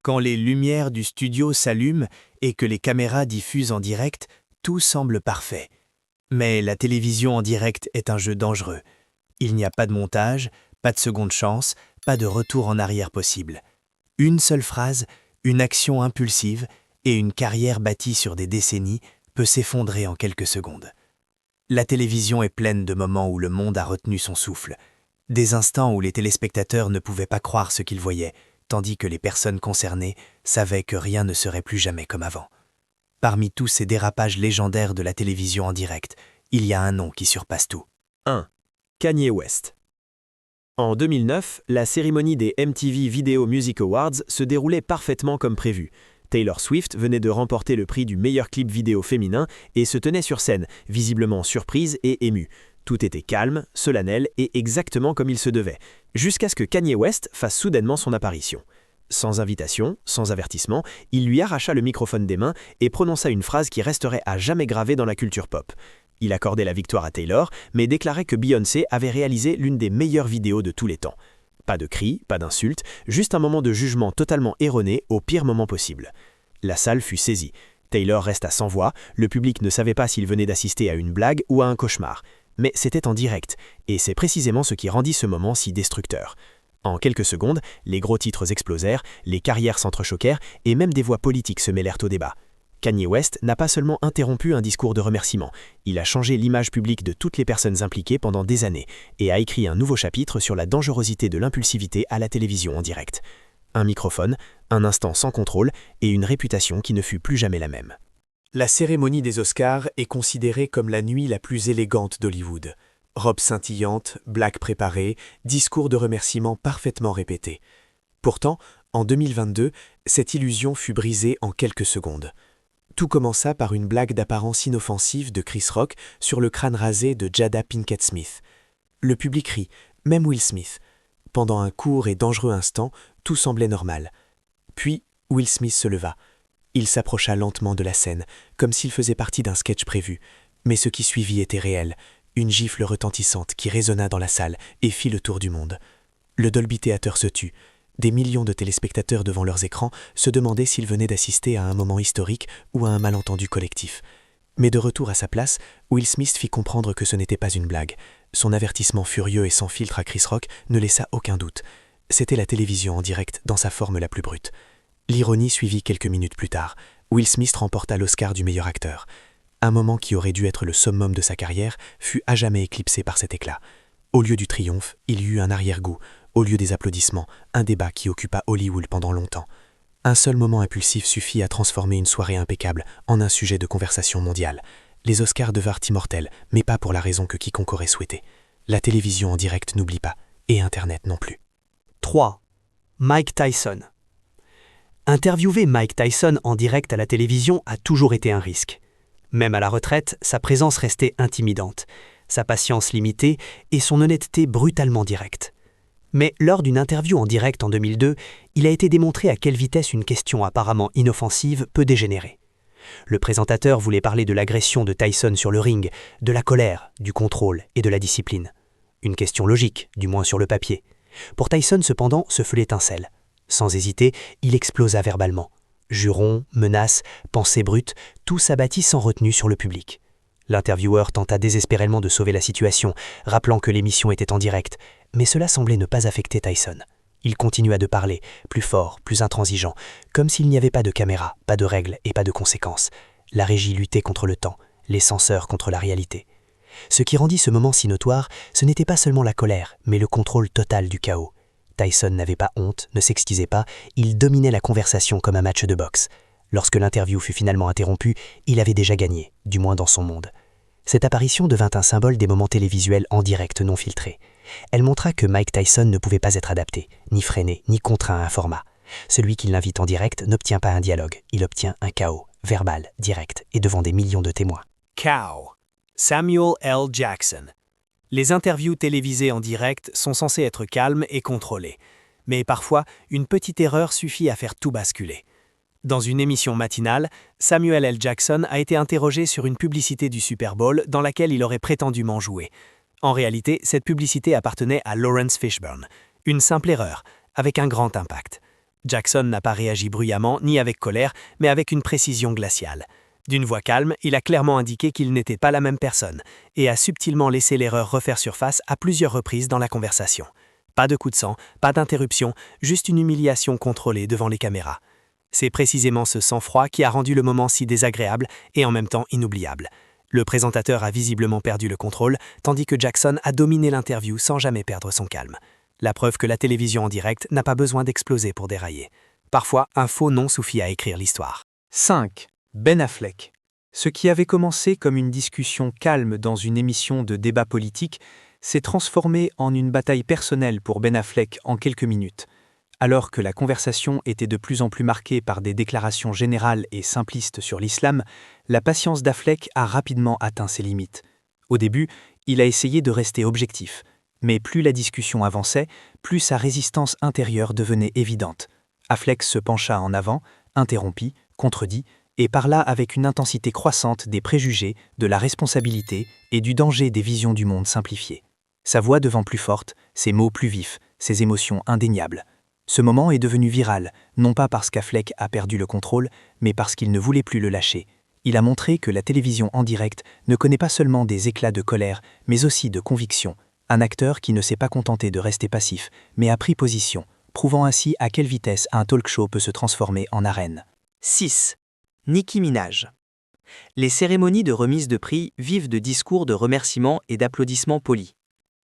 Quand les lumières du studio s'allument et que les caméras diffusent en direct, tout semble parfait. Mais la télévision en direct est un jeu dangereux. Il n'y a pas de montage, pas de seconde chance, pas de retour en arrière possible. Une seule phrase, une action impulsive et une carrière bâtie sur des décennies peut s'effondrer en quelques secondes. La télévision est pleine de moments où le monde a retenu son souffle, des instants où les téléspectateurs ne pouvaient pas croire ce qu'ils voyaient, tandis que les personnes concernées savaient que rien ne serait plus jamais comme avant. Parmi tous ces dérapages légendaires de la télévision en direct, il y a un nom qui surpasse tout. 1. Kanye West. En 2009, la cérémonie des MTV Video Music Awards se déroulait parfaitement comme prévu. Taylor Swift venait de remporter le prix du meilleur clip vidéo féminin et se tenait sur scène, visiblement surprise et émue. Tout était calme, solennel et exactement comme il se devait, jusqu'à ce que Kanye West fasse soudainement son apparition. Sans invitation, sans avertissement, il lui arracha le microphone des mains et prononça une phrase qui resterait à jamais gravée dans la culture pop. Il accordait la victoire à Taylor, mais déclarait que Beyoncé avait réalisé l'une des meilleures vidéos de tous les temps. Pas de cris, pas d'insultes, juste un moment de jugement totalement erroné au pire moment possible. La salle fut saisie. Taylor resta sans voix, le public ne savait pas s'il venait d'assister à une blague ou à un cauchemar. Mais c'était en direct, et c'est précisément ce qui rendit ce moment si destructeur. En quelques secondes, les gros titres explosèrent, les carrières s'entrechoquèrent et même des voix politiques se mêlèrent au débat. Kanye West n'a pas seulement interrompu un discours de remerciement, il a changé l'image publique de toutes les personnes impliquées pendant des années et a écrit un nouveau chapitre sur la dangerosité de l'impulsivité à la télévision en direct. Un microphone, un instant sans contrôle et une réputation qui ne fut plus jamais la même. La cérémonie des Oscars est considérée comme la nuit la plus élégante d'Hollywood. Robes scintillantes, blagues préparées, discours de remerciement parfaitement répétés. Pourtant, en 2022, cette illusion fut brisée en quelques secondes. Tout commença par une blague d'apparence inoffensive de Chris Rock sur le crâne rasé de Jada Pinkett Smith. Le public rit, même Will Smith. Pendant un court et dangereux instant, tout semblait normal. Puis, Will Smith se leva. Il s'approcha lentement de la scène, comme s'il faisait partie d'un sketch prévu. Mais ce qui suivit était réel, une gifle retentissante qui résonna dans la salle et fit le tour du monde. Le Dolby Theater se tut. Des millions de téléspectateurs devant leurs écrans se demandaient s'ils venaient d'assister à un moment historique ou à un malentendu collectif. Mais de retour à sa place, Will Smith fit comprendre que ce n'était pas une blague. Son avertissement furieux et sans filtre à Chris Rock ne laissa aucun doute. C'était la télévision en direct dans sa forme la plus brute. L'ironie suivit quelques minutes plus tard. Will Smith remporta l'Oscar du meilleur acteur. Un moment qui aurait dû être le summum de sa carrière fut à jamais éclipsé par cet éclat. Au lieu du triomphe, il y eut un arrière-goût. Au lieu des applaudissements, un débat qui occupa Hollywood pendant longtemps. Un seul moment impulsif suffit à transformer une soirée impeccable en un sujet de conversation mondiale. Les Oscars devinrent immortels, mais pas pour la raison que quiconque aurait souhaité. La télévision en direct n'oublie pas, et Internet non plus. 3. Mike Tyson. Interviewer Mike Tyson en direct à la télévision a toujours été un risque. Même à la retraite, sa présence restait intimidante, sa patience limitée et son honnêteté brutalement directe. Mais lors d'une interview en direct en 2002, il a été démontré à quelle vitesse une question apparemment inoffensive peut dégénérer. Le présentateur voulait parler de l'agression de Tyson sur le ring, de la colère, du contrôle et de la discipline. Une question logique, du moins sur le papier. Pour Tyson, cependant, ce fut l'étincelle. Sans hésiter, il explosa verbalement. Jurons, menaces, pensées brutes, tout s'abattit sans retenue sur le public. L'intervieweur tenta désespérément de sauver la situation, rappelant que l'émission était en direct, mais cela semblait ne pas affecter Tyson. Il continua de parler, plus fort, plus intransigeant, comme s'il n'y avait pas de caméra, pas de règles et pas de conséquences. La régie luttait contre le temps, les censeurs contre la réalité. Ce qui rendit ce moment si notoire, ce n'était pas seulement la colère, mais le contrôle total du chaos. Tyson n'avait pas honte, ne s'excusait pas, il dominait la conversation comme un match de boxe. Lorsque l'interview fut finalement interrompue, il avait déjà gagné, du moins dans son monde. Cette apparition devint un symbole des moments télévisuels en direct non filtrés. Elle montra que Mike Tyson ne pouvait pas être adapté, ni freiné, ni contraint à un format. Celui qui l'invite en direct n'obtient pas un dialogue, il obtient un chaos, verbal, direct et devant des millions de témoins. Cow. Samuel L. Jackson. Les interviews télévisées en direct sont censées être calmes et contrôlées. Mais parfois, une petite erreur suffit à faire tout basculer. Dans une émission matinale, Samuel L. Jackson a été interrogé sur une publicité du Super Bowl dans laquelle il aurait prétendument joué. En réalité, cette publicité appartenait à Lawrence Fishburne. Une simple erreur, avec un grand impact. Jackson n'a pas réagi bruyamment ni avec colère, mais avec une précision glaciale. D'une voix calme, il a clairement indiqué qu'il n'était pas la même personne et a subtilement laissé l'erreur refaire surface à plusieurs reprises dans la conversation. Pas de coup de sang, pas d'interruption, juste une humiliation contrôlée devant les caméras. C'est précisément ce sang-froid qui a rendu le moment si désagréable et en même temps inoubliable. Le présentateur a visiblement perdu le contrôle, tandis que Jackson a dominé l'interview sans jamais perdre son calme. La preuve que la télévision en direct n'a pas besoin d'exploser pour dérailler. Parfois, un faux nom suffit à écrire l'histoire. 5. Ben Affleck. Ce qui avait commencé comme une discussion calme dans une émission de débat politique s'est transformé en une bataille personnelle pour Ben Affleck en quelques minutes. Alors que la conversation était de plus en plus marquée par des déclarations générales et simplistes sur l'islam, la patience d'Affleck a rapidement atteint ses limites. Au début, il a essayé de rester objectif, mais plus la discussion avançait, plus sa résistance intérieure devenait évidente. Affleck se pencha en avant, interrompit, contredit, et parla avec une intensité croissante des préjugés, de la responsabilité et du danger des visions du monde simplifiées. Sa voix devint plus forte, ses mots plus vifs, ses émotions indéniables. Ce moment est devenu viral, non pas parce qu'Affleck a perdu le contrôle, mais parce qu'il ne voulait plus le lâcher. Il a montré que la télévision en direct ne connaît pas seulement des éclats de colère, mais aussi de conviction. Un acteur qui ne s'est pas contenté de rester passif, mais a pris position, prouvant ainsi à quelle vitesse un talk-show peut se transformer en arène. 6. Nicki Minaj. Les cérémonies de remise de prix vivent de discours de remerciements et d'applaudissements polis.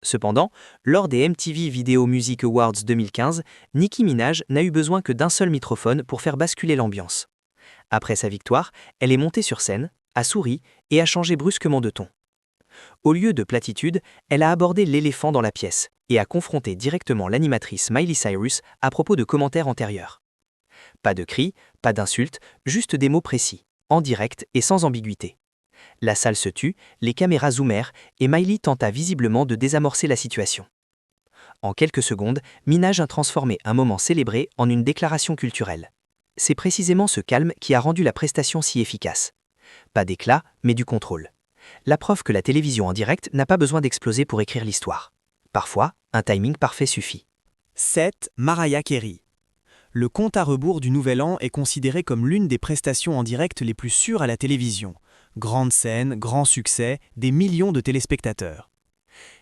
Cependant, lors des MTV Video Music Awards 2015, Nicki Minaj n'a eu besoin que d'un seul microphone pour faire basculer l'ambiance. Après sa victoire, elle est montée sur scène, a souri et a changé brusquement de ton. Au lieu de platitudes, elle a abordé l'éléphant dans la pièce et a confronté directement l'animatrice Miley Cyrus à propos de commentaires antérieurs. Pas de cris, pas d'insultes, juste des mots précis, en direct et sans ambiguïté. La salle se tut, les caméras zoomèrent et Miley tenta visiblement de désamorcer la situation. En quelques secondes, Minaj a transformé un moment célébré en une déclaration culturelle. C'est précisément ce calme qui a rendu la prestation si efficace. Pas d'éclat, mais du contrôle. La preuve que la télévision en direct n'a pas besoin d'exploser pour écrire l'histoire. Parfois, un timing parfait suffit. 7. Mariah Carey. Le compte à rebours du Nouvel An est considéré comme l'une des prestations en direct les plus sûres à la télévision. Grande scène, grand succès, des millions de téléspectateurs.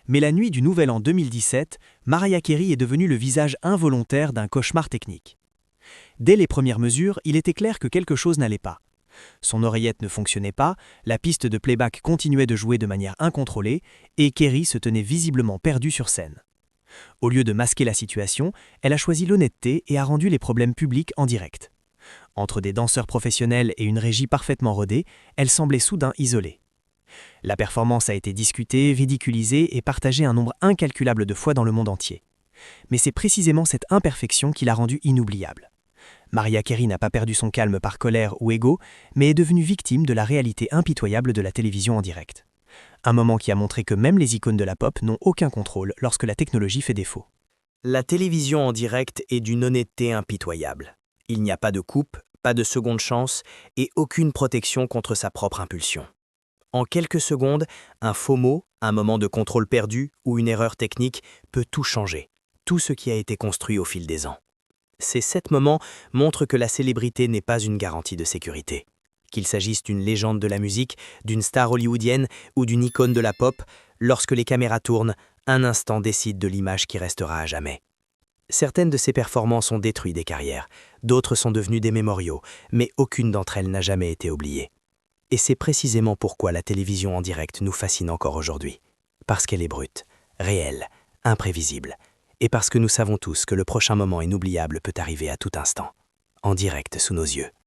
Mais la nuit du Nouvel An 2017, Mariah Carey est devenue le visage involontaire d'un cauchemar technique. Dès les premières mesures, il était clair que quelque chose n'allait pas. Son oreillette ne fonctionnait pas, la piste de playback continuait de jouer de manière incontrôlée, et Carey se tenait visiblement perdue sur scène. Au lieu de masquer la situation, elle a choisi l'honnêteté et a rendu les problèmes publics en direct. Entre des danseurs professionnels et une régie parfaitement rodée, elle semblait soudain isolée. La performance a été discutée, ridiculisée et partagée un nombre incalculable de fois dans le monde entier. Mais c'est précisément cette imperfection qui l'a rendue inoubliable. Mariah Carey n'a pas perdu son calme par colère ou ego, mais est devenue victime de la réalité impitoyable de la télévision en direct. Un moment qui a montré que même les icônes de la pop n'ont aucun contrôle lorsque la technologie fait défaut. La télévision en direct est d'une honnêteté impitoyable. Il n'y a pas de coupe, pas de seconde chance et aucune protection contre sa propre impulsion. En quelques secondes, un faux mot, un moment de contrôle perdu ou une erreur technique peut tout changer, tout ce qui a été construit au fil des ans. Ces 7 moments montrent que la célébrité n'est pas une garantie de sécurité. Qu'il s'agisse d'une légende de la musique, d'une star hollywoodienne ou d'une icône de la pop, lorsque les caméras tournent, un instant décide de l'image qui restera à jamais. Certaines de ces performances ont détruit des carrières, d'autres sont devenues des mémoriaux, mais aucune d'entre elles n'a jamais été oubliée. Et c'est précisément pourquoi la télévision en direct nous fascine encore aujourd'hui. Parce qu'elle est brute, réelle, imprévisible, et parce que nous savons tous que le prochain moment inoubliable peut arriver à tout instant, en direct sous nos yeux.